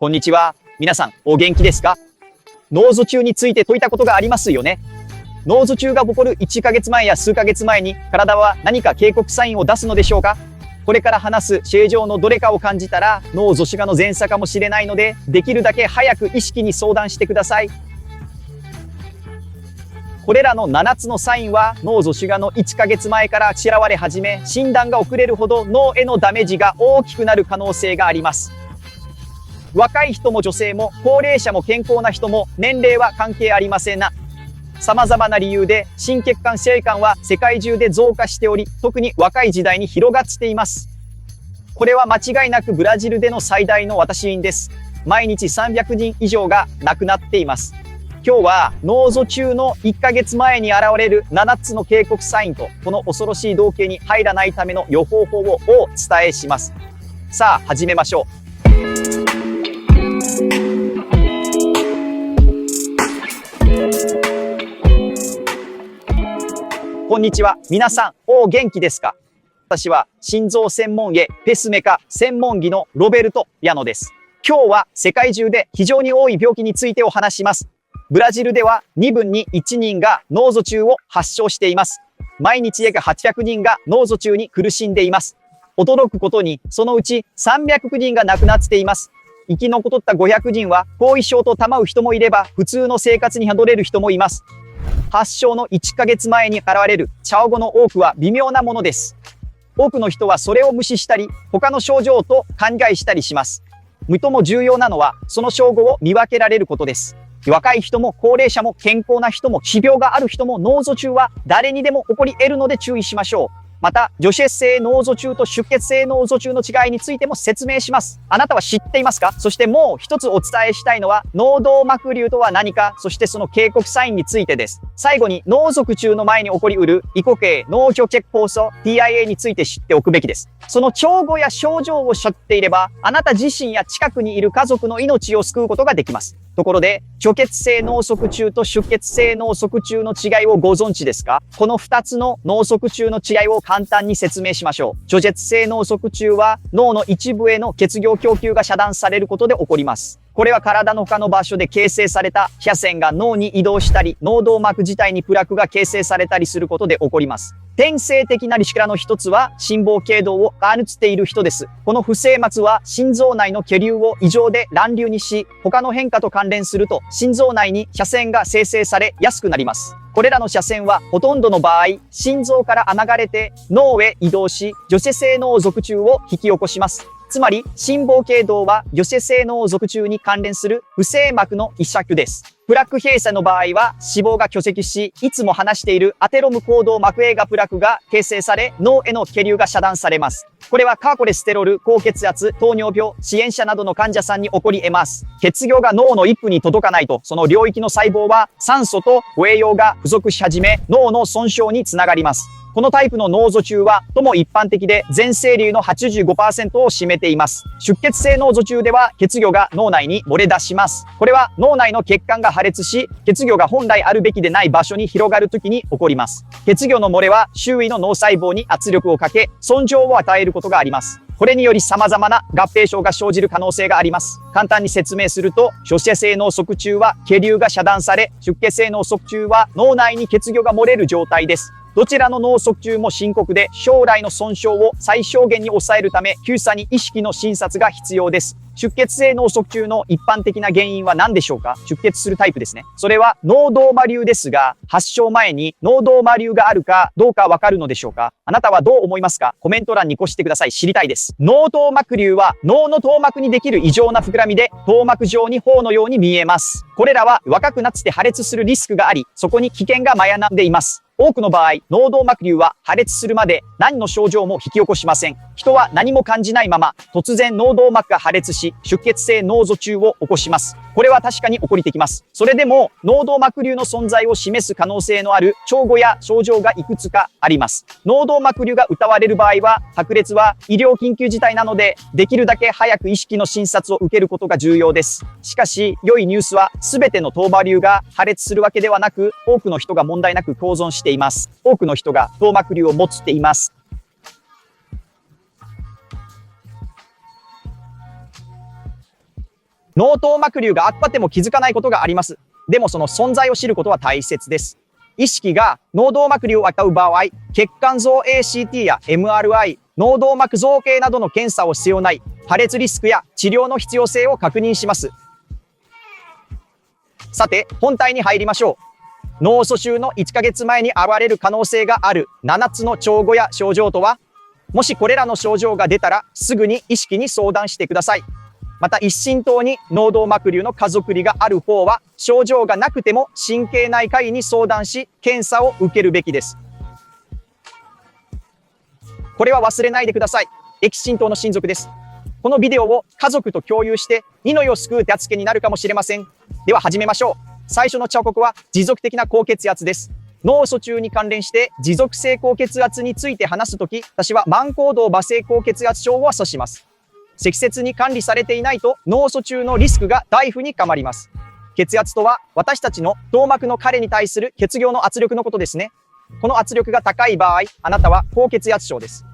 こんにちは。皆さん、お元気ですか？脳卒中について解いたことがありますよね。脳卒中が起こる1ヶ月前や数ヶ月前に体は何か警告サインを出すのでしょうか？これから話す症状のどれかを感じたら脳卒中の前作かもしれないので、できるだけ早く医師に相談してください。これらの7つのサインは脳卒中の1ヶ月前から散らわれ始め、診断が遅れるほど脳へのダメージが大きくなる可能性があります。若い人も女性も高齢者も健康な人も年齢は関係ありませんな。様々な理由で心血管疾患は世界中で増加しており、特に若い時代に広がっています。これは間違いなくブラジルでの最大の私因です。毎日300人以上が亡くなっています。今日は脳卒中の1ヶ月前に現れる7つの警告サインと、この恐ろしい道型に入らないための予防法をお伝えします。さあ始めましょう。こんにちは。皆さん、お元気ですか？私は心臓専門医、ペースメーカー専門医のロベルト・ピアノです。今日は世界中で非常に多い病気についてお話します。ブラジルでは2分に1人が脳卒中を発症しています。毎日約800人が脳卒中に苦しんでいます。驚くことに、そのうち300人が亡くなっています。生き残った500人は後遺症と闘う人もいれば、普通の生活に戻れる人もいます。発症の1ヶ月前に現れるチャオゴの多くは微妙なものです。多くの人はそれを無視したり、他の症状と勘違いしたりします。最も重要なのは、その症状を見分けられることです。若い人も高齢者も健康な人も持病がある人も脳卒中は誰にでも起こり得るので注意しましょう。また、除血性脳卒中と出血性脳卒中の違いについても説明します。あなたは知っていますか？そしてもう一つお伝えしたいのは、脳動脈瘤とは何か、そしてその警告サインについてです。最後に、脳卒中の前に起こりうる移行系脳除血酵素 TIA について知っておくべきです。その兆候や症状を知っていれば、あなた自身や近くにいる家族の命を救うことができます。ところで、除血性脳卒中と出血性脳卒中の違いをご存知ですか？この2つの脳卒中の違いを簡単に説明しましょう。除血性脳卒中は脳の一部への血液供給が遮断されることで起こります。これは体の他の場所で形成された斜線が脳に移動したり、脳動脈自体にプラクが形成されたりすることで起こります。典型的なリスクからの一つは心房傾動を歩っている人です。この不整末は心臓内の血流を異常で乱流にし、他の変化と関連すると心臓内に斜線が生成されやすくなります。これらの斜線はほとんどの場合、心臓から流れて脳へ移動し、除血性脳卒中を引き起こします。つまり、心房傾動は除血性脳卒中に関連する不整脈の一種です。プラク閉鎖の場合は脂肪が巨積し、いつも話しているアテロム行動膜映画プラクが形成され、脳への血流が遮断されます。これは高コレステロール、高血圧、糖尿病、支援者などの患者さんに起こり得ます。血量が脳の一部に届かないと、その領域の細胞は酸素と栄養が不足し始め、脳の損傷につながります。このタイプの脳卒中は、とも一般的で全生瘤の 85% を占めています。出血性脳卒中では血液が脳内に漏れ出します。これは脳内の血管が破裂し、血液が本来あるべきでない場所に広がるときに起こります。血液の漏れは周囲の脳細胞に圧力をかけ、損傷を与えることがあります。これにより様々な合併症が生じる可能性があります。簡単に説明すると、除血性脳卒中は血流が遮断され、出血性脳卒中は脳内に血液が漏れる状態です。どちらの脳卒中も深刻で、将来の損傷を最小限に抑えるため、急査に意識の診察が必要です。出血性脳卒中の一般的な原因は何でしょうか？出血するタイプですね。それは脳動脈瘤ですが、発症前に脳動脈瘤があるかどうかわかるのでしょうか？あなたはどう思いますか？コメント欄に越してください。知りたいです。脳動脈瘤は脳の頭膜にできる異常な膨らみで、頭膜上に頬のように見えます。これらは若くなって破裂するリスクがあり、そこに危険がまやなんでいます。多くの場合、脳動脈瘤は破裂するまで何の症状も引き起こしません。人は何も感じないまま、突然脳動脈が破裂し、出血性脳卒中を起こします。これは確かに起こりてきます。それでも、脳動脈瘤の存在を示す可能性のある兆候や症状がいくつかあります。脳動脈瘤が疑われる場合は、白裂は医療緊急事態なので、できるだけ早く医師の診察を受けることが重要です。しかし、良いニュースは、すべての頭膜瘤が破裂するわけではなく、多くの人が問題なく共存しています。多くの人が頭膜瘤を持っています。脳頭膜瘤があっても気づかないことがあります。でもその存在を知ることは大切です。意識が脳動脈瘤を扱う場合、血管像 ACT や MRI、脳動脈造形などの検査を必要ない破裂リスクや治療の必要性を確認します。さて、本題に入りましょう。脳卒中の1ヶ月前に現れる可能性がある7つの兆候や症状とは、もしこれらの症状が出たらすぐに医師に相談してください。また一心等に脳動脈瘤の家族離がある方は、症状がなくても神経内科医に相談し、検査を受けるべきです。これは忘れないでください。液心等の親族です。このビデオを家族と共有して命を救う手助けになるかもしれません。では始めましょう。最初の彫刻は持続的な高血圧です。脳卒中に関連して持続性高血圧について話すとき、私は慢行動罵声高血圧症を指します。適切に管理されていないと脳卒中のリスクが大幅に変わります。血圧とは私たちの動脈の彼に対する血行の圧力のことですね。この圧力が高い場合、あなたは高血圧症です。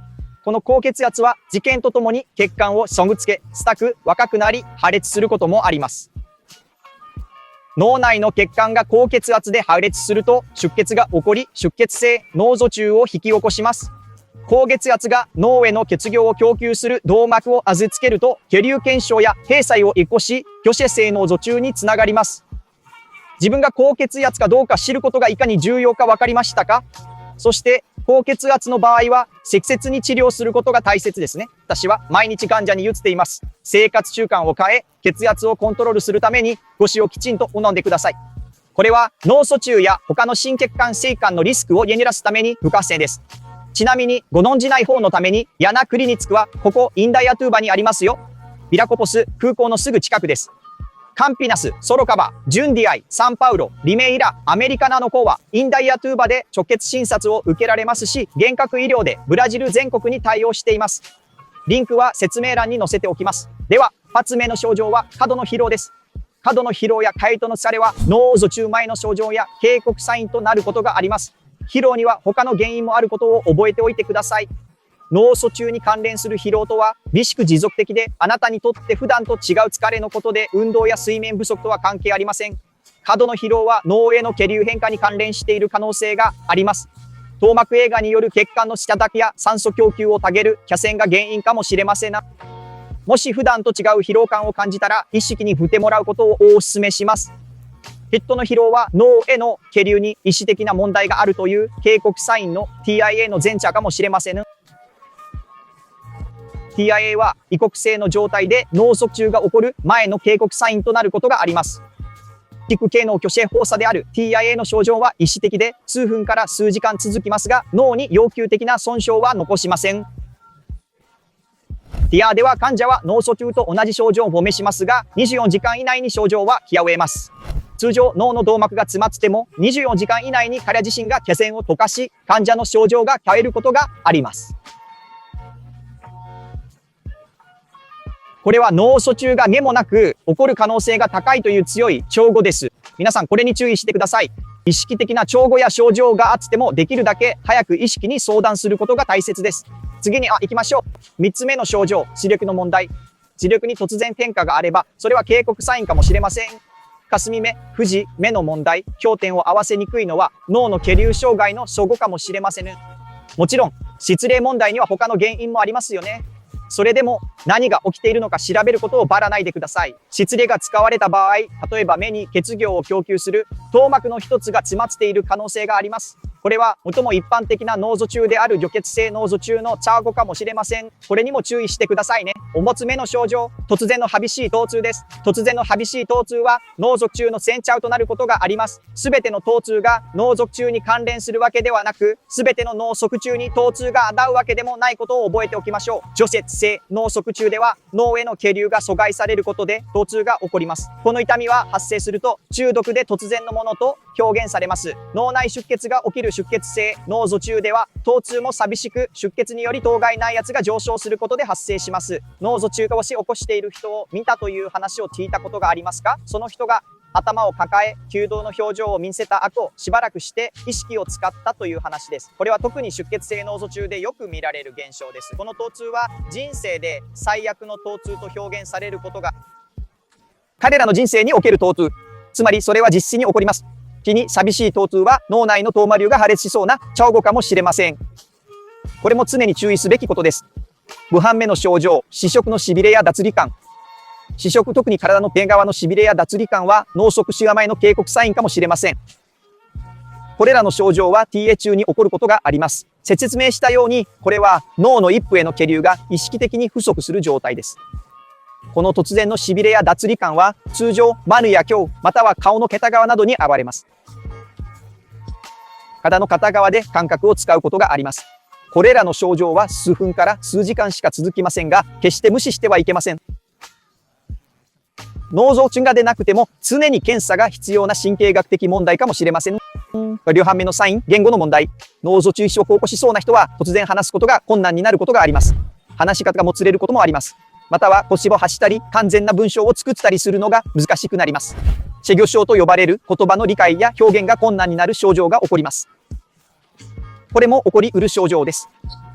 この高血圧は事件とともに血管をそぐつけ、硬く若くなり破裂することもあります。脳内の血管が高血圧で破裂すると出血が起こり、出血性脳卒中を引き起こします。高血圧が脳への血行を供給する動脈を預けると、血流減少や閉鎖を起こし、虚勢性脳卒中につながります。自分が高血圧かどうか知ることがいかに重要か分かりましたか？そして、高血圧の場合は、適切に治療することが大切ですね。私は毎日患者に言っています。生活習慣を変え、血圧をコントロールするために、ご使用きちんと飲んでください。これは脳卒中や他の心血管疾患のリスクを減らすために不可欠です。ちなみに、ご存じない方のために、ヤナクリニックは、ここインダイアトゥーバにありますよ。ビラコポス空港のすぐ近くです。カンピナス、ソロカバ、ジュンディアイ、サンパウロ、リメイラ、アメリカナの子は、インダイアトゥーバで直結診察を受けられますし、幻覚医療でブラジル全国に対応しています。リンクは説明欄に載せておきます。では、2つ目の症状は過度の疲労です。過度の疲労や回答の疲れは、脳卒中前の症状や警告サインとなることがあります。疲労には他の原因もあることを覚えておいてください。脳卒中に関連する疲労とは、微縮持続的であなたにとって普段と違う疲れのことで、運動や睡眠不足とは関係ありません。過度の疲労は脳への血流変化に関連している可能性があります。頭膜映画による血管の下だけや酸素供給を下げる血栓が原因かもしれませんな。もし普段と違う疲労感を感じたら、意識に振ってもらうことをお勧めします。ヘッドの疲労は脳への血流に意思的な問題があるという警告サインの TIA の前者かもしれません。TIA は異国性の状態で脳卒中が起こる前の警告サインとなることがあります。軸系の虚勢発作である TIA の症状は意思的で数分から数時間続きますが、脳に要求的な損傷は残しません。TIA では患者は脳卒中と同じ症状を示しますが、24時間以内に症状は消えます。通常、脳の動脈が詰まっても24時間以内に彼自身が血栓を溶かし、患者の症状が消えることがあります。これは脳卒中が根もなく起こる可能性が高いという強い兆候です。皆さんこれに注意してください。意識的な兆候や症状があってもできるだけ早く意識に相談することが大切です。次に行きましょう。3つ目の症状、視力の問題。視力に突然変化があれば、それは警告サインかもしれません。霞目、富士、目の問題、焦点を合わせにくいのは脳の血流障害の証拠かもしれません。もちろん、失礼問題には他の原因もありますよね。それでも何が起きているのか調べることをばらないでください。失礼が使われた場合、例えば目に血行を供給する頭膜の一つが詰まっている可能性があります。これは最も一般的な脳卒中である虚血性脳卒中の兆候かもしれません。これにも注意してくださいね。お持つ目の症状、突然の激しい疼痛です。突然の激しい疼痛は脳卒中の前兆となることがあります。すべての疼痛が脳卒中に関連するわけではなく、すべての脳卒中に疼痛が当たるわけでもないことを覚えておきましょう。虚血性脳卒中では脳への血流が阻害されることで疼痛が起こります。この痛みは発生すると中毒で突然のものと表現されます。脳内出血が起きる出血性脳卒中では疼痛も寂しく出血により当該内圧が上昇することで発生します。脳卒中を起こしている人を見たという話を聞いたことがありますか？その人が頭を抱え、弓道の表情を見せた後、しばらくして意識を使ったという話です。これは特に出血性脳卒中でよく見られる現象です。この疼痛は人生で最悪の疼痛と表現されることが彼らの人生における疼痛。つまりそれは実質に起こります。気に寂しい疼痛は脳内のトーマ流が破裂しそうなチャオゴかもしれません。これも常に注意すべきことです。5番目の症状、視食の痺れや脱離感。視食、特に体の手側の痺れや脱離感は脳側視前の警告サインかもしれません。これらの症状は TA 中に起こることがあります。説明したように、これは脳の一部への血流が意識的に不足する状態です。この突然の痺れや脱離感は通常、眉や胸、または顔の片側などに現れます。体の片側で感覚を使うことがあります。これらの症状は数分から数時間しか続きませんが、決して無視してはいけません。脳卒中が出なくても常に検査が必要な神経学的問題かもしれません。両半目のサイン、言語の問題。脳卒中移植を起こしそうな人は突然話すことが困難になることがあります。話し方がもつれることもあります。または腰を発したり、完全な文章を作ったりするのが難しくなります。チェギョ症と呼ばれる言葉の理解や表現が困難になる症状が起こります。これも起こりうる症状です。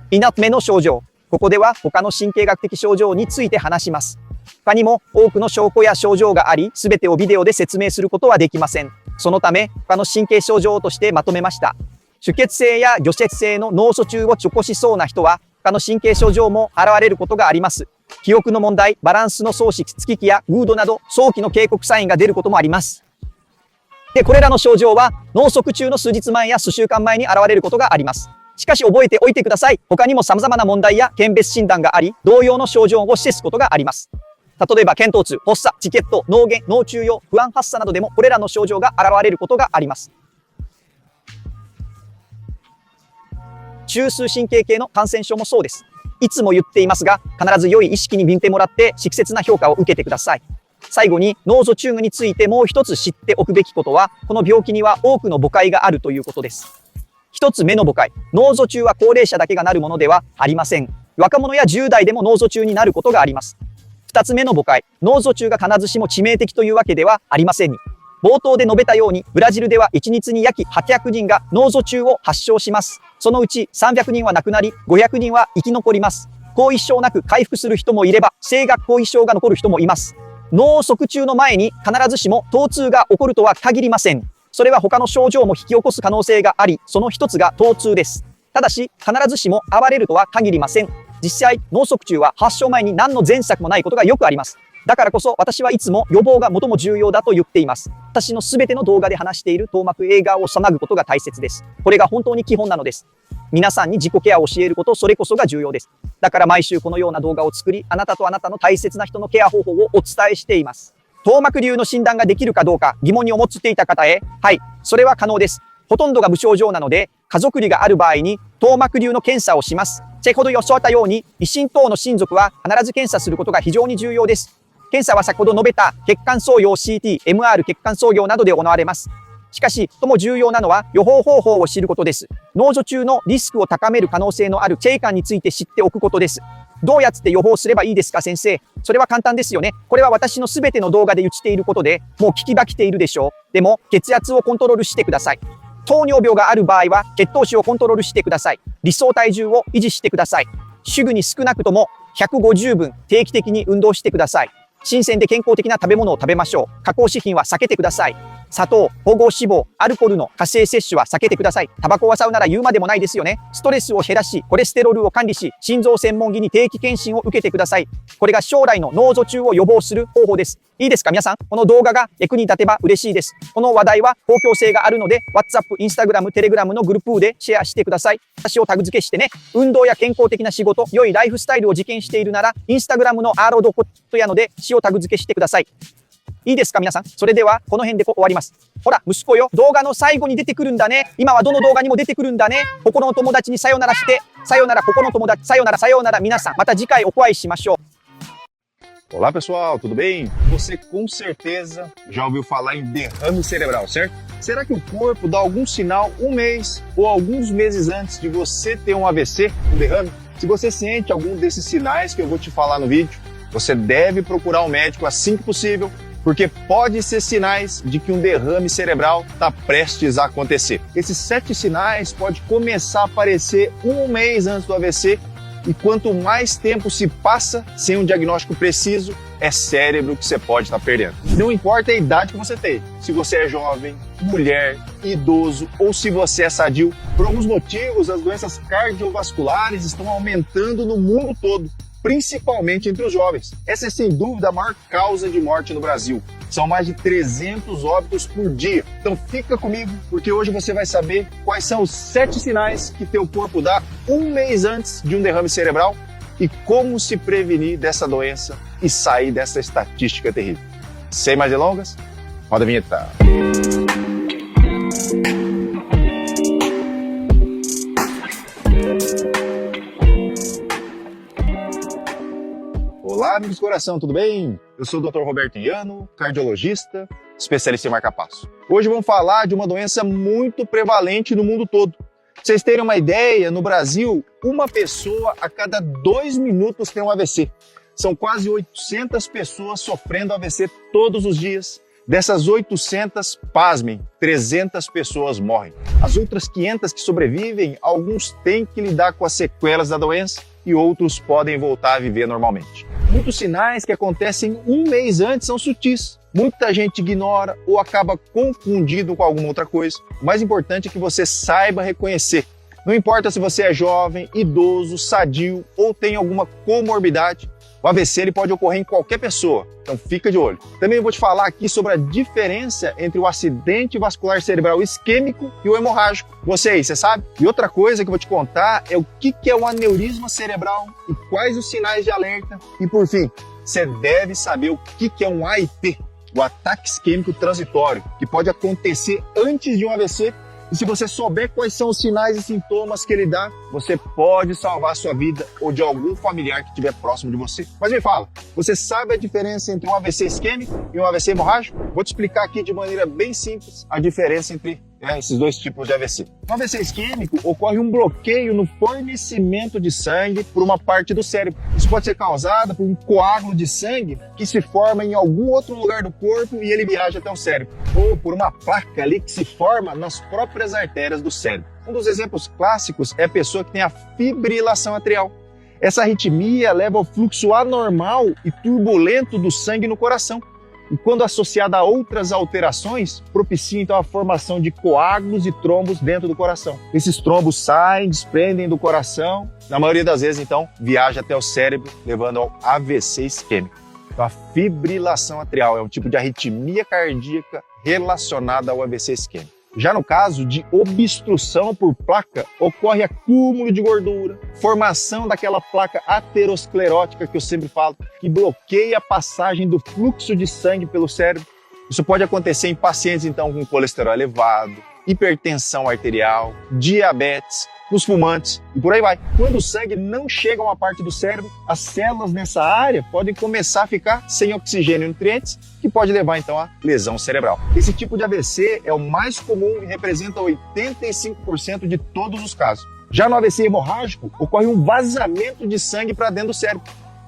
稲目の症状。ここでは他の神経学的症状について話します。他にも多くの証拠や症状があり、すべてをビデオで説明することはできません。そのため、他の神経症状としてまとめました。出血性や魚血性の脳卒中を起こしそうな人は、他の神経症状も現れることがあります。記憶の問題、バランスの喪失、月気やグードなど、早期の警告サインが出ることもあります。で、これらの症状は、脳卒中の数日前や数週間前に現れることがあります。しかし覚えておいてください。他にも様々な問題や県別診断があり、同様の症状を示すことがあります。例えば、見当痛、発作、チケット、脳源、脳中用、不安発作などでもこれらの症状が現れることがあります。中枢神経系の感染症もそうです。いつも言っていますが、必ず良い意識に見てもらって適切な評価を受けてください。最後に脳卒中についてもう一つ知っておくべきことは、この病気には多くの誤解があるということです。一つ目の誤解、脳卒中は高齢者だけがなるものではありません。若者や10代でも脳卒中になることがあります。二つ目の誤解、脳卒中が必ずしも致命的というわけではありません。冒頭で述べたように、ブラジルでは1日に約800人が脳卒中を発症します。そのうち300人は亡くなり、500人は生き残ります。後遺症なく回復する人もいれば、生学後遺症が残る人もいます。脳卒中の前に必ずしも疼痛が起こるとは限りません。それは他の症状も引き起こす可能性があり、その一つが疼痛です。ただし、必ずしも暴れるとは限りません。実際、脳卒中は発症前に何の前作もないことがよくあります。だからこそ私はいつも予防が最も重要だと言っています。私のすべての動画で話している頭膜映画を騒ぐことが大切です。これが本当に基本なのです。皆さんに自己ケアを教えること、それこそが重要です。だから毎週このような動画を作り、あなたとあなたの大切な人のケア方法をお伝えしています。頭膜瘤の診断ができるかどうか疑問に思っていた方へ、はい、それは可能です。ほとんどが無症状なので、家族瘤がある場合に頭膜瘤の検査をします。先ほど予想したように、医師等の親族は必ず検査することが非常に重要です。検査は先ほど述べた血管操業 CT、MR 血管操業などで行われます。しかし、とも重要なのは予防方法を知ることです。脳卒中のリスクを高める可能性のあるチェイカンについて知っておくことです。どうやって予防すればいいですか、先生。それは簡単ですよね。これは私のすべての動画で言っていることで、もう聞き飽きているでしょう。でも、血圧をコントロールしてください。糖尿病がある場合は、血糖値をコントロールしてください。理想体重を維持してください。主婦に少なくとも150分定期的に運動してください。新鮮で健康的な食べ物を食べましょう。加工食品は避けてください。砂糖、保護脂肪、アルコールの過性摂取は避けてください。タバコは吸うなら言うまでもないですよね。ストレスを減らし、コレステロールを管理し、心臓専門医に定期検診を受けてください。これが将来の脳卒中を予防する方法です。いいですか皆さん。この動画が役に立てば嬉しいです。この話題は公共性があるので、WhatsApp、Instagram、Telegram のグループでシェアしてください。私をタグ付けしてね。運動や健康的な仕事、良いライフスタイルを実験しているなら、Instagram のアーロードコットやので、塩タグ付けしてください。いいですか皆さん。それでは、この辺で終わります。ほら、息子よ。動画の最後に出てくるんだね。今はどの動画にも出てくるんだね。心の友達にさよならして。さよなら、心の友達。さよなら、さよなら。皆さん、また次回お会いしましょう。Olá pessoal, tudo bem? Você com certeza já ouviu falar em derrame cerebral, certo? Será que o corpo dá algum sinal um mês ou alguns meses antes de você ter um AVC, um derrame? Se você sente algum desses sinais que eu vou te falar no vídeo, você deve procurar um médico assim que possível, porque pode ser sinais de que um derrame cerebral está prestes a acontecer. Esses 7 sinais podem começar a aparecer um mês antes do AVC E quanto mais tempo se passa sem um diagnóstico preciso, é cérebro que você pode estar perdendo. Não importa a idade que você tem, se você é jovem, mulher, idoso ou se você é sadio, por alguns motivos as doenças cardiovasculares estão aumentando no mundo todo, principalmente entre os jovens. Essa é sem dúvida a maior causa de morte no Brasil. São mais de 300 óbitos por dia. Então fica comigo, porque hoje você vai saber quais são os 7 sinais que teu corpo dá um mês antes de um derrame cerebral e como se prevenir dessa doença e sair dessa estatística terrível. Sem mais delongas, roda a vinheta. Olá, amigos do coração, tudo bem? Eu sou o Dr. Roberto Iano, cardiologista, especialista em marca-passo. Hoje vamos falar de uma doença muito prevalente no mundo todo. Pra vocês terem uma ideia, no Brasil, uma pessoa a cada 2 minutos tem um AVC. São quase 800 pessoas sofrendo AVC todos os dias. Dessas 800, pasmem, 300 pessoas morrem. As outras 500 que sobrevivem, alguns têm que lidar com as sequelas da doença e outros podem voltar a viver normalmente. Muitos sinais que acontecem um mês antes são sutis. Muita gente ignora ou acaba confundido com alguma outra coisa. O mais importante é que você saiba reconhecer. Não importa se você é jovem, idoso, sadio ou tem alguma comorbidade, o AVC ele pode ocorrer em qualquer pessoa, então fica de olho. Também vou te falar aqui sobre a diferença entre o acidente vascular cerebral isquêmico e o hemorrágico. Você sabe? E outra coisa que eu vou te contar é o que é um aneurisma cerebral e quais os sinais de alerta. E por fim, você deve saber o que é um AIT, o ataque isquêmico transitório, que pode acontecer antes de um AVC. E se você souber quais são os sinais e sintomas que ele dá, você pode salvar a sua vida ou de algum familiar que estiver próximo de você. Mas me fala, você sabe a diferença entre um AVC isquêmico e um AVC hemorrágico? Vou te explicar aqui de maneira bem simples a diferença entre esses dois tipos de AVC. No AVC isquêmico, ocorre um bloqueio no fornecimento de sangue por uma parte do cérebro. Isso pode ser causado por um coágulo de sangue que se forma em algum outro lugar do corpo e ele viaja até o cérebro. Ou por uma placa ali que se forma nas próprias artérias do cérebro. Um dos exemplos clássicos é a pessoa que tem a fibrilação atrial. Essa arritmia leva ao fluxo anormal e turbulento do sangue no coração. E quando associada a outras alterações, propicia então a formação de coágulos e trombos dentro do coração. Esses trombos saem, desprendem do coração, na maioria das vezes então viaja até o cérebro, levando ao AVC isquêmico. Então a fibrilação atrial é um tipo de arritmia cardíaca relacionada ao AVC isquêmico. Já no caso de obstrução por placa, ocorre acúmulo de gordura, formação daquela placa aterosclerótica que eu sempre falo, que bloqueia a passagem do fluxo de sangue pelo cérebro. Isso pode acontecer em pacientes então com colesterol elevado, hipertensão arterial, diabetes, nos fumantes e por aí vai. Quando o sangue não chega a uma parte do cérebro, as células nessa área podem começar a ficar sem oxigênio e nutrientes, que pode levar então à lesão cerebral. Esse tipo de AVC é o mais comum e representa 85% de todos os casos. Já no AVC hemorrágico, ocorre um vazamento de sangue para dentro do cérebro.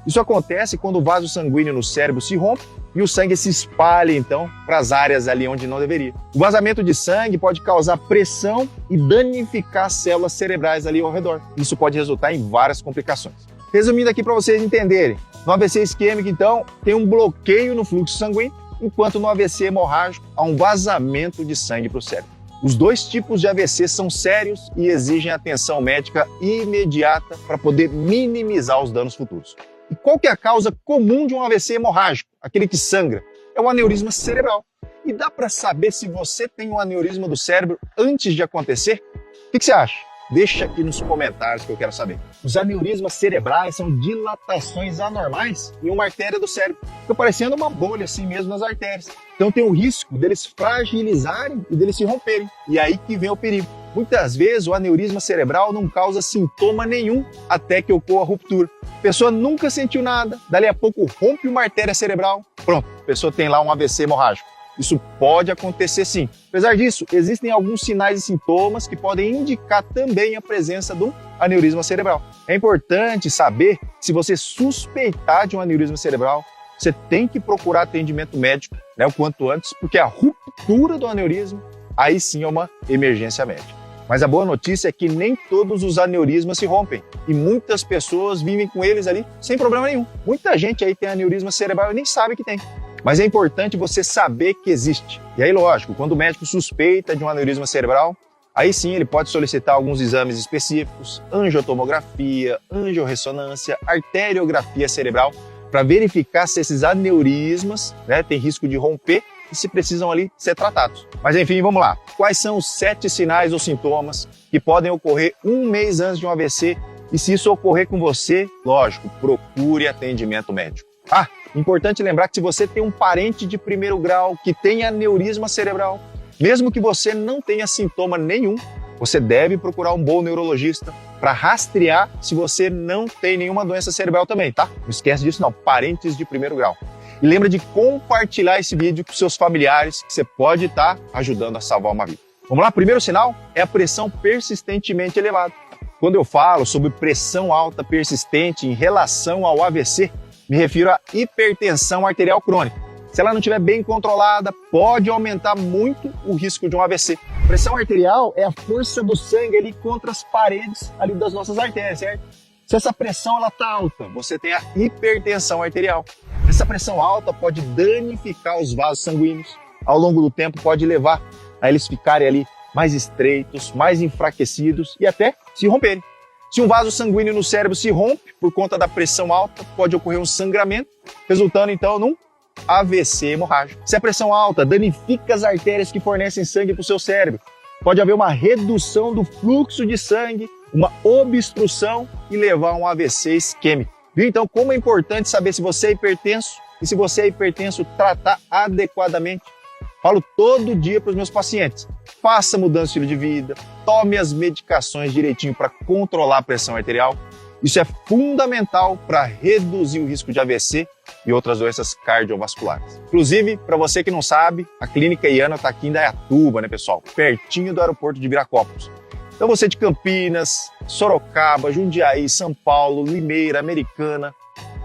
Isso acontece quando o vaso sanguíneo no cérebro se rompe e o sangue se espalha, então, para as áreas ali onde não deveria. O vazamento de sangue pode causar pressão e danificar as células cerebrais ali ao redor. Isso pode resultar em várias complicações. Resumindo aqui para vocês entenderem, no AVC isquêmico, então, tem um bloqueio no fluxo sanguíneo, enquanto no AVC hemorrágico há um vazamento de sangue para o cérebro. Os dois tipos de AVC são sérios e exigem atenção médica imediata para poder minimizar os danos futuros. E qual que é a causa comum de um AVC hemorrágico, aquele que sangra? É o aneurisma cerebral. E dá para saber se você tem um aneurisma do cérebro antes de acontecer? O que você acha? Deixa aqui nos comentários que eu quero saber. Os aneurismas cerebrais são dilatações anormais em uma artéria do cérebro. Fica parecendo uma bolha assim mesmo nas artérias. Então tem o risco deles fragilizarem e deles se romperem. E aí que vem o perigo. Muitas vezes o aneurisma cerebral não causa sintoma nenhum até que ocorra a ruptura. A pessoa nunca sentiu nada, dali a pouco rompe uma artéria cerebral, pronto, a pessoa tem lá um AVC hemorrágico. Isso pode acontecer sim. Apesar disso, existem alguns sinais e sintomas que podem indicar também a presença do aneurisma cerebral. É importante saber que se você suspeitar de um aneurisma cerebral, você tem que procurar atendimento médico, o quanto antes, porque a ruptura do aneurisma, aí sim é uma emergência médica. Mas a boa notícia é que nem todos os aneurismas se rompem e muitas pessoas vivem com eles ali sem problema nenhum. Muita gente aí tem aneurisma cerebral e nem sabe que tem. Mas é importante você saber que existe. E aí, lógico, quando o médico suspeita de um aneurisma cerebral, aí sim ele pode solicitar alguns exames específicos, angiotomografia, angiorressonância, arteriografia cerebral, para verificar se esses aneurismas, têm risco de romper e se precisam ali ser tratados. Mas enfim, vamos lá. Quais são os 7 sinais ou sintomas que podem ocorrer um mês antes de um AVC? E se isso ocorrer com você, lógico, procure atendimento médico. Importante lembrar que se você tem um parente de primeiro grau que tem aneurisma cerebral, mesmo que você não tenha sintoma nenhum, você deve procurar um bom neurologista para rastrear se você não tem nenhuma doença cerebral também, tá? Não esquece disso não, parentes de primeiro grau. E lembra de compartilhar esse vídeo com seus familiares, que você pode estar ajudando a salvar uma vida. Vamos lá, primeiro sinal é a pressão persistentemente elevada. Quando eu falo sobre pressão alta persistente em relação ao AVC, me refiro à hipertensão arterial crônica. Se ela não estiver bem controlada, pode aumentar muito o risco de um AVC. Pressão arterial é a força do sangue ali contra as paredes ali das nossas artérias, certo? Se essa pressão ela tá alta, você tem a hipertensão arterial. Essa pressão alta pode danificar os vasos sanguíneos. Ao longo do tempo pode levar a eles ficarem ali mais estreitos, mais enfraquecidos e até se romperem. Se um vaso sanguíneo no cérebro se rompe por conta da pressão alta, pode ocorrer um sangramento, resultando então num AVC hemorrágico. Se a pressão alta danifica as artérias que fornecem sangue para o seu cérebro, pode haver uma redução do fluxo de sangue, uma obstrução e levar a um AVC isquêmico. Viu? Então, como é importante saber se você é hipertenso e se você é hipertenso, tratar adequadamente. Falo todo dia para os meus pacientes, faça mudança de estilo de vida, tome as medicações direitinho para controlar a pressão arterial. Isso é fundamental para reduzir o risco de AVC e outras doenças cardiovasculares. Inclusive, para você que não sabe, a Clínica Iana está aqui em Indaiatuba, né, pessoal? Pertinho do aeroporto de Viracopos. Então você de Campinas, Sorocaba, Jundiaí, São Paulo, Limeira, Americana,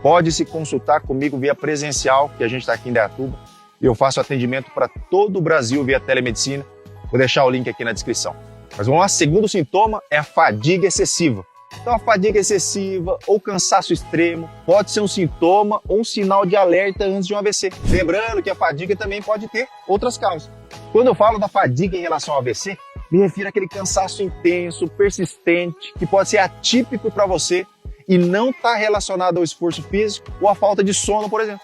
pode se consultar comigo via presencial, que a gente está aqui em Indaiatuba. E eu faço atendimento para todo o Brasil via telemedicina. Vou deixar o link aqui na descrição. Mas vamos lá, segundo sintoma é a fadiga excessiva. Então a fadiga excessiva ou cansaço extremo pode ser um sintoma ou um sinal de alerta antes de um AVC. Lembrando que a fadiga também pode ter outras causas. Quando eu falo da fadiga em relação ao AVC, me refiro àquele cansaço intenso, persistente, que pode ser atípico para você e não está relacionado ao esforço físico ou à falta de sono, por exemplo.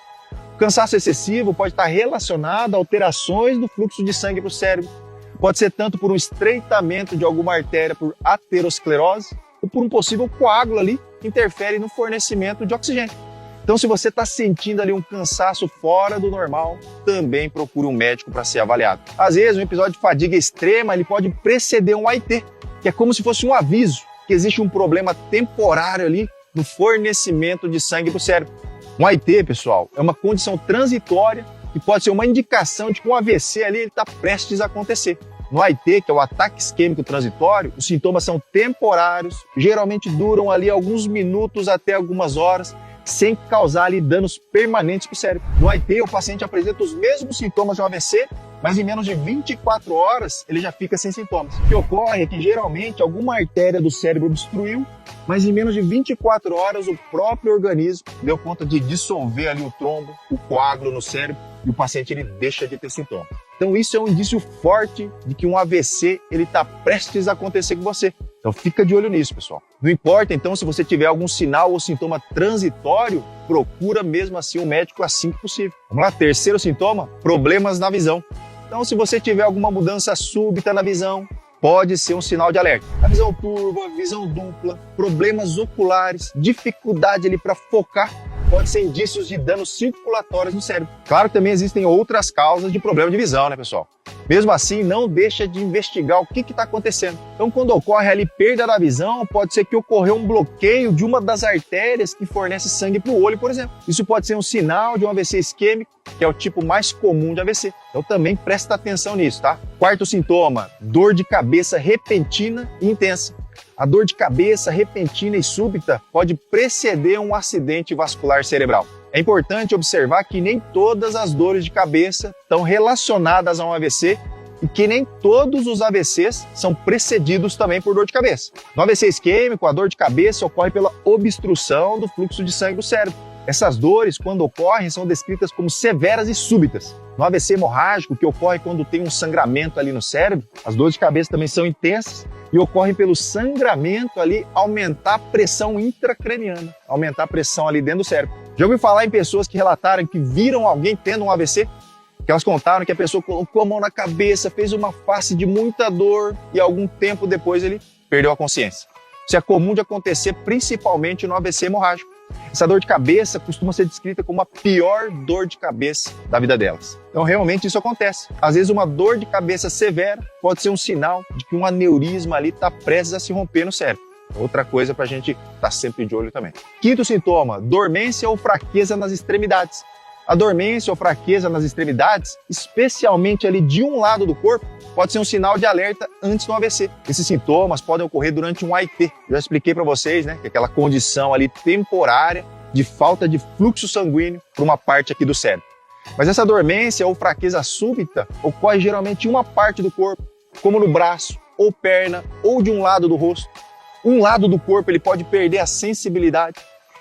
O cansaço excessivo pode estar relacionado a alterações do fluxo de sangue para o cérebro. Pode ser tanto por um estreitamento de alguma artéria por aterosclerose ou por um possível coágulo ali que interfere no fornecimento de oxigênio. Então, se você está sentindo ali um cansaço fora do normal, também procure um médico para ser avaliado. Às vezes, um episódio de fadiga extrema ele pode preceder um AIT, que é como se fosse um aviso que existe um problema temporário ali no fornecimento de sangue para o cérebro. Um AIT, pessoal, é uma condição transitória que pode ser uma indicação de que um AVC ali está prestes a acontecer. No AIT, que é o ataque isquêmico transitório, os sintomas são temporários, geralmente duram ali alguns minutos até algumas horas, sem causar ali danos permanentes para o cérebro. No AIT, o paciente apresenta os mesmos sintomas de um AVC, mas em menos de 24 horas ele já fica sem sintomas. O que ocorre é que geralmente alguma artéria do cérebro obstruiu, mas em menos de 24 horas o próprio organismo deu conta de dissolver ali o trombo, o coágulo no cérebro, e o paciente ele deixa de ter sintomas. Então isso é um indício forte de que um AVC ele está prestes a acontecer com você. Então fica de olho nisso, pessoal. Não importa então se você tiver algum sinal ou sintoma transitório, procura mesmo assim um médico assim que possível. Vamos lá, terceiro sintoma, problemas na visão. Então se você tiver alguma mudança súbita na visão, pode ser um sinal de alerta. A visão turva, visão dupla, problemas oculares, dificuldade ali para focar, pode ser indícios de danos circulatórios no cérebro. Claro que também existem outras causas de problema de visão, né, pessoal? Mesmo assim, não deixa de investigar o que está acontecendo. Então, quando ocorre ali perda da visão, pode ser que ocorreu um bloqueio de uma das artérias que fornece sangue para o olho, por exemplo. Isso pode ser um sinal de um AVC isquêmico, que é o tipo mais comum de AVC. Então, também presta atenção nisso, tá? Quarto sintoma, dor de cabeça repentina e intensa. A dor de cabeça repentina e súbita pode preceder um acidente vascular cerebral. É importante observar que nem todas as dores de cabeça estão relacionadas a um AVC e que nem todos os AVCs são precedidos também por dor de cabeça. No AVC isquêmico, a dor de cabeça ocorre pela obstrução do fluxo de sangue do cérebro. Essas dores, quando ocorrem, são descritas como severas e súbitas. No AVC hemorrágico, que ocorre quando tem um sangramento ali no cérebro, as dores de cabeça também são intensas e ocorrem pelo sangramento ali aumentar a pressão intracraniana, aumentar a pressão ali dentro do cérebro. Já ouviu falar em pessoas que relataram que viram alguém tendo um AVC? Que elas contaram que a pessoa colocou a mão na cabeça, fez uma face de muita dor e algum tempo depois ele perdeu a consciência. Isso é comum de acontecer principalmente no AVC hemorrágico. Essa dor de cabeça costuma ser descrita como a pior dor de cabeça da vida delas. Então, realmente isso acontece. Às vezes, uma dor de cabeça severa pode ser um sinal de que um aneurisma ali está prestes a se romper no cérebro. Outra coisa para a gente estar sempre de olho também. Quinto sintoma, dormência ou fraqueza nas extremidades. A dormência ou fraqueza nas extremidades, especialmente ali de um lado do corpo, pode ser um sinal de alerta antes do AVC. Esses sintomas podem ocorrer durante um AIT. Já expliquei para vocês, né, que é aquela condição ali temporária de falta de fluxo sanguíneo para uma parte aqui do cérebro. Mas essa dormência ou fraqueza súbita ocorre geralmente em uma parte do corpo, como no braço, ou perna, ou de um lado do rosto. Um lado do corpo ele pode perder a sensibilidade.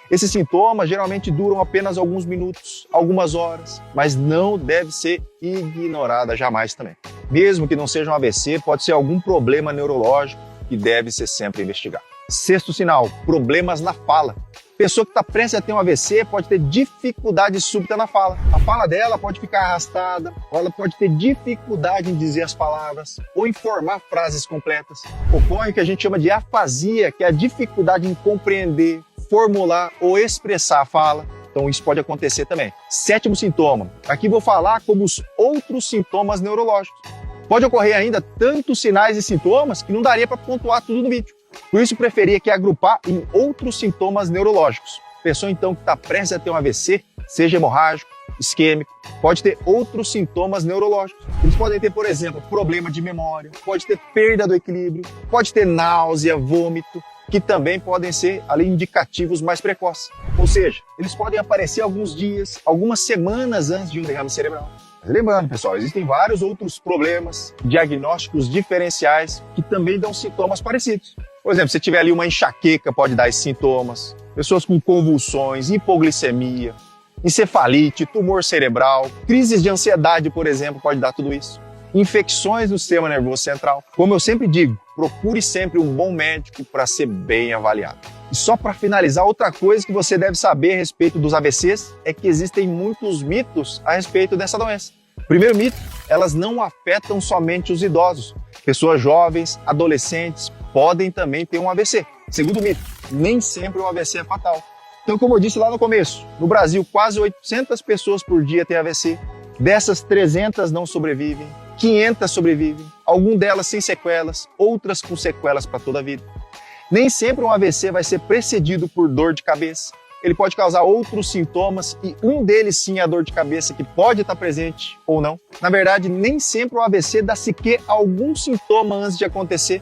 Esses sintomas geralmente duram apenas alguns minutos, algumas horas, mas não deve ser ignorada jamais também. Mesmo que não seja um AVC, pode ser algum problema neurológico que deve ser sempre investigado. Sexto sinal, problemas na fala. Pessoa que está prestes a ter um AVC pode ter dificuldade súbita na fala. A fala dela pode ficar arrastada, ou ela pode ter dificuldade em dizer as palavras, ou em formar frases completas. Ocorre o que a gente chama de afasia, que é a dificuldade em compreender, formular ou expressar a fala. Então isso pode acontecer também. Sétimo sintoma. Aqui vou falar como os outros sintomas neurológicos. Pode ocorrer ainda tantos sinais e sintomas que não daria para pontuar tudo no vídeo. Por isso preferi aqui agrupar em outros sintomas neurológicos. Pessoa então que está prestes a ter um AVC, seja hemorrágico, isquêmico, pode ter outros sintomas neurológicos. Eles podem ter, por exemplo, problema de memória, pode ter perda do equilíbrio, pode ter náusea, vômito, que também podem ser ali indicativos mais precoces. Ou seja, eles podem aparecer alguns dias, algumas semanas antes de um derrame cerebral. Mas lembrando, pessoal, existem vários outros problemas, diagnósticos diferenciais que também dão sintomas parecidos. Por exemplo, se tiver ali uma enxaqueca, pode dar esses sintomas. Pessoas com convulsões, hipoglicemia, encefalite, tumor cerebral, crises de ansiedade, por exemplo, pode dar tudo isso. Infecções no sistema nervoso central. Como eu sempre digo, procure sempre um bom médico para ser bem avaliado. E só para finalizar, outra coisa que você deve saber a respeito dos AVCs é que existem muitos mitos a respeito dessa doença. Primeiro mito, elas não afetam somente os idosos. Pessoas jovens, adolescentes podem também ter um AVC. Segundo mito, nem sempre o AVC é fatal. Então, como eu disse lá no começo, no Brasil quase 800 pessoas por dia têm AVC. Dessas, 300 não sobrevivem, 500 sobrevivem, algumas delas sem sequelas, outras com sequelas para toda a vida. Nem sempre um AVC vai ser precedido por dor de cabeça. Ele pode causar outros sintomas e um deles sim é a dor de cabeça que pode estar presente ou não. Na verdade, nem sempre o AVC dá sequer algum sintoma antes de acontecer.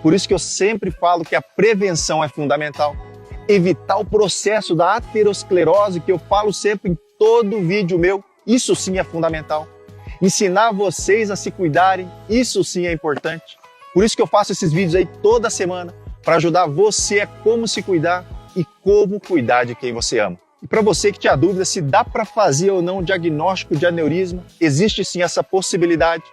Por isso que eu sempre falo que a prevenção é fundamental. Evitar o processo da aterosclerose, que eu falo sempre em todo vídeo meu, isso sim é fundamental. Ensinar vocês a se cuidarem, isso sim é importante. Por isso que eu faço esses vídeos aí toda semana, para ajudar você a como se cuidar e como cuidar de quem você ama. E para você que tinha dúvida se dá para fazer ou não o diagnóstico de aneurisma, existe sim essa possibilidade.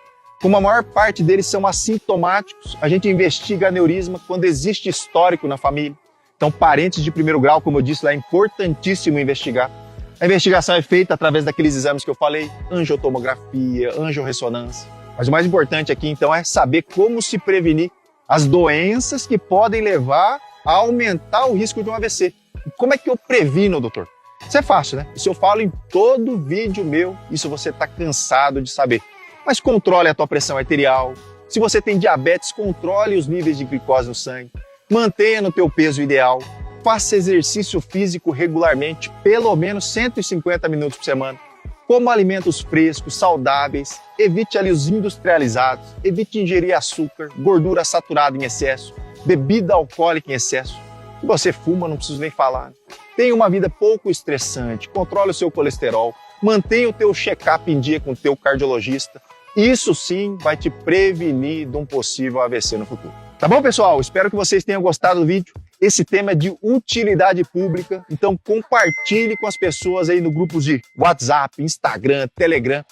Como a maior parte deles são assintomáticos, a gente investiga aneurisma quando existe histórico na família. Então, parentes de primeiro grau, como eu disse lá, é importantíssimo investigar. A investigação é feita através daqueles exames que eu falei, angiotomografia, angiorressonância. Mas o mais importante aqui, então, é saber como se prevenir as doenças que podem levar a aumentar o risco de um AVC. E como é que eu previno, doutor? Isso é fácil, né? Isso eu falo em todo vídeo meu, isso você está cansado de saber. Mas controle a tua pressão arterial. Se você tem diabetes, controle os níveis de glicose no sangue. Mantenha no teu peso ideal. Faça exercício físico regularmente, pelo menos 150 minutos por semana. Coma alimentos frescos, saudáveis. Evite ali os industrializados. Evite ingerir açúcar, gordura saturada em excesso, bebida alcoólica em excesso. Se você fuma, não preciso nem falar. Tenha uma vida pouco estressante. Controle o seu colesterol. Mantenha o teu check-up em dia com o teu cardiologista. Isso sim vai te prevenir de um possível AVC no futuro. Tá bom, pessoal? Espero que vocês tenham gostado do vídeo. Esse tema é de utilidade pública, então compartilhe com as pessoas aí no grupos de WhatsApp, Instagram, Telegram.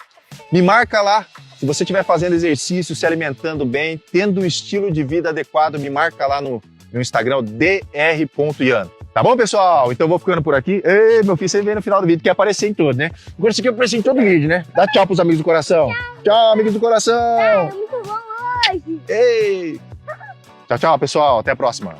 Me marca lá, se você estiver fazendo exercício, se alimentando bem, tendo um estilo de vida adequado, me marca lá no Instagram, dr.iano. Tá bom, pessoal? Então eu vou ficando por aqui. Ei, meu filho, você vê no final do vídeo, quer aparecer em todo, né? Agora você quer aparecer em todo vídeo, né? Dá tchau pros amigos do coração. Tchau, amigos do coração. Muito bom hoje. Ei! Tchau, tchau, pessoal. Até a próxima.